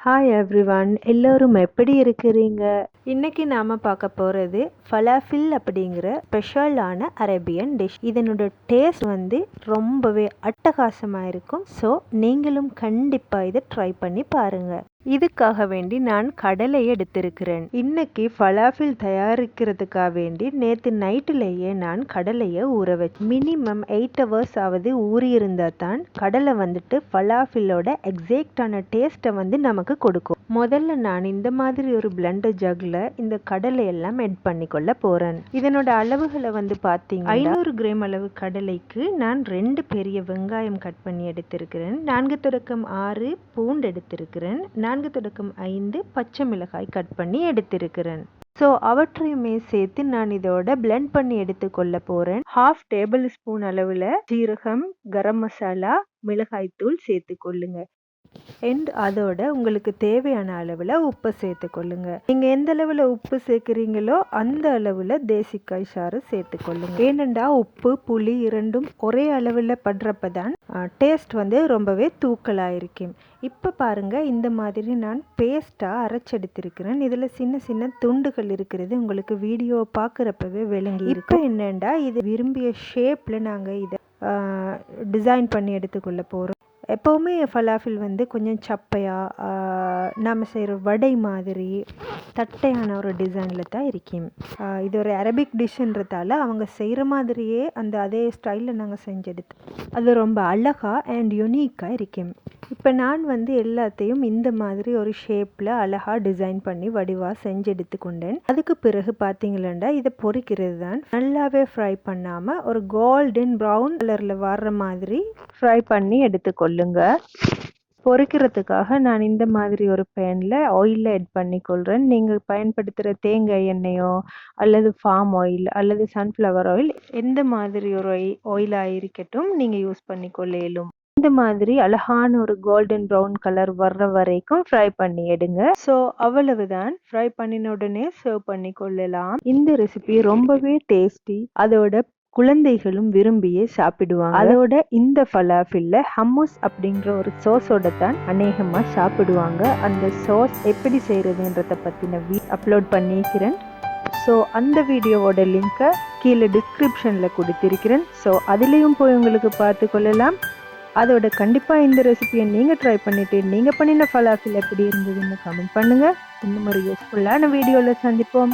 Hi everyone, எல்லோரும் எப்படி இருக்கிறீங்க? இன்னைக்கு நாம பார்க்க போகிறது ஃபலாஃபில் அப்படிங்கிற ஸ்பெஷலான அரேபியன் டிஷ். இதனோட டேஸ்ட் ரொம்பவே அட்டகாசமாக இருக்கும். ஸோ நீங்களும் கண்டிப்பாக இதை ட்ரை பண்ணி பாருங்க. இதுக்காக வேண்டி நான் கடலை எடுத்திருக்கிறேன். இன்னைக்கு ஃபலாஃபில் தயாரிக்கிறதுக்காக வேண்டி நேற்று நைட்டிலேயே நான் கடலையை ஊற வச்சேன். மினிமம் 8 hours ஆவது ஊறி இருந்தால் தான் கடலை ஃபலாஃபிலோட எக்ஸாக்டான டேஸ்ட்டை நமக்கு கொடுக்கும். முதல்ல நான் இந்த மாதிரி ஒரு பிளெண்டர் ஜக்ல இந்த கடலை எல்லாம் ஆட் பண்ணிக்கொள்ள போறேன். இதனோட அளவுகளை பார்த்தீங்க, 500 கிராம் அளவு கடலைக்கு நான் 2 பெரிய வெங்காயம் கட் பண்ணி எடுத்திருக்கிறேன். 4-6 பூண்டு எடுத்திருக்கிறேன். 4-5 பச்சை மிளகாய் கட் பண்ணி எடுத்திருக்கிறேன். ஸோ அவற்றையுமே சேர்த்து நான் இதோட பிளெண்ட் பண்ணி எடுத்துக்கொள்ள போறேன். 1/2 டேபிள் ஸ்பூன் அளவுல ஜீரகம், கரம் மசாலா, மிளகாய் தூள் சேர்த்து கொள்ளுங்க. அண்ட் அதோட உங்களுக்கு தேவையான அளவில் உப்பு சேர்த்துக்கொள்ளுங்க. நீங்கள் எந்த அளவில் உப்பு சேர்க்குறீங்களோ அந்த அளவில் தேசிக்காய் சாறு சேர்த்துக்கொள்ளுங்க. ஏனெண்டா உப்பு புளி இரண்டும் ஒரே அளவில் படுறப்ப தான் டேஸ்ட் ரொம்பவே தூக்கலாக இருக்கும். இப்போ பாருங்கள், இந்த மாதிரி நான் பேஸ்ட்டாக அரைச்செடுத்திருக்கிறேன். இதில் சின்ன சின்ன துண்டுகள் இருக்கிறது உங்களுக்கு வீடியோ பார்க்குறப்பவே விளங்கி இருக்கு. என்னென்னா இது விரும்பிய ஷேப்பில் நாங்கள் இதை டிசைன் பண்ணி எடுத்துக்கொள்ள போகிறோம். எப்போவுமே ஃபலாஃபில் கொஞ்சம் சப்பையாக நாம் செய்கிற வடை மாதிரி தட்டையான ஒரு டிசைனில் தான் இருக்கும். இது ஒரு அரபிக் டிஷ்ன்றதால அவங்க செய்கிற மாதிரியே அதே ஸ்டைலில் நாங்கள் செஞ்செடுத்து அது ரொம்ப அழகாக அண்ட் யூனிக்காக இருக்கும். இப்போ நான் எல்லாத்தையும் இந்த மாதிரி ஒரு ஷேப்பில் அழகாக டிசைன் பண்ணி வடிவாக செஞ்சு எடுத்துக்கொண்டேன். அதுக்கு பிறகு பார்த்தீங்களா, இதை பொரிக்கிறது தான். நல்லாவே ஃப்ரை பண்ணாமல் ஒரு கோல்டன் ப்ரௌன் கலரில் வர்ற மாதிரி ஃப்ரை பண்ணி எடுத்துக்கொள்ளுங்க. பொரிக்கிறதுக்காக நான் இந்த மாதிரி ஒரு பேனில் ஆயிலில் ஆட் பண்ணிக்கொள்கிறேன். நீங்கள் பயன்படுத்துகிற தேங்காய் எண்ணெயோ அல்லது ஃபார்ம் ஆயில் அல்லது சன்ஃப்ளவர் ஆயில் எந்த மாதிரி ஒரு ஆயிலாக இருக்கட்டும் நீங்கள் யூஸ் பண்ணிக்கொள்ள இயலும். இந்த மாதிரி அழகான ஒரு கோல்டன் ப்ரௌன் கலர் வர்ற வரைக்கும் ஃப்ரை பண்ணி எடுங்க. ஸோ அவ்வளவுதான், ஃப்ரை பண்ணின உடனே சர்வ் பண்ணி கொள்ளலாம். இந்த ரெசிபி ரொம்பவே டேஸ்டி, அதோட குழந்தைகளும் விரும்பியே சாப்பிடுவாங்க. அதோட இந்த ஃபலாஃபில்ல ஹம்மூஸ் அப்படிங்கிற ஒரு சோஸோட தான் அநேகமா சாப்பிடுவாங்க. அந்த சோஸ் எப்படி செய்யறதுன்றத பத்தின அப்லோட் பண்ணிக்கிறேன். ஸோ அந்த வீடியோவோட லிங்கை கீழே டிஸ்கிரிப்ஷனில் கொடுத்திருக்கிறேன். ஸோ அதுலேயும் போய் உங்களுக்கு பார்த்து கொள்ளலாம். அதோட கண்டிப்பாக இந்த ரெசிபியை நீங்கள் ட்ரை பண்ணிவிட்டு நீங்கள் பண்ணின ஃபலாஃபில் எப்படி இருந்ததுன்னு கமெண்ட் பண்ணுங்கள். இன்னும் ஒரு யூஸ்ஃபுல்லான வீடியோவில் சந்திப்போம்.